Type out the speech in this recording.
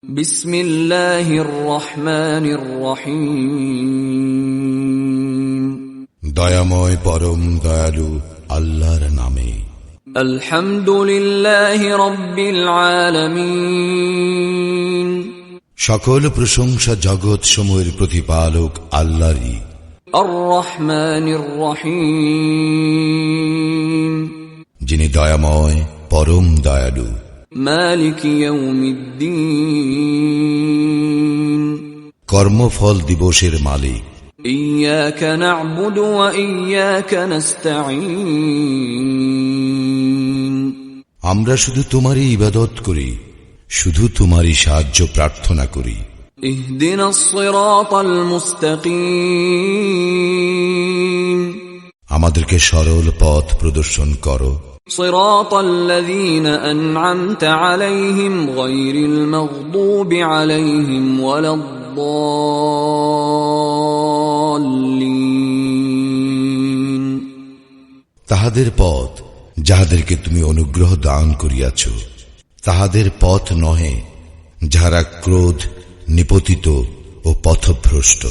বিসমিল্লাহির রহমানির রহিম। দয়াময় পরম দয়ালু আল্লাহর নামে। আলহামদুলিল্লাহি রাব্বিল আলামিন। সকল প্রশংসা জগৎ সমূহের প্রতিপালক আল্লাহরই। আর রহমানির রহিম। যিনি দয়াময় পরম দয়ালু। মালিক ইয়াউমিদ্দিন। কর্মফল দিবসের মালিক। ইয়্যাকা না'বুদু ওয়া ইয়্যাকা নাস্তাঈন। আমরা শুধু তোমারই ইবাদত করি, শুধু তোমারই সাহায্য প্রার্থনা করি। ইহদিনাস সিরাতাল মুস্তাকিম। আমাদেরকে সরল পথ প্রদর্শন করো। সিরাতাল্লাযীনা আন'আমতা আলাইহিম গায়রিল মাগদুবি আলাইহিম ওয়ালাদ-দাল্লিন। তাহাদের পথ যাহাদেরকে তুমি অনুগ্রহ দান করিয়াছ, তাহাদের পথ নহে যাহারা ক্রোধ নিপতিত ও পথভ্রষ্ট।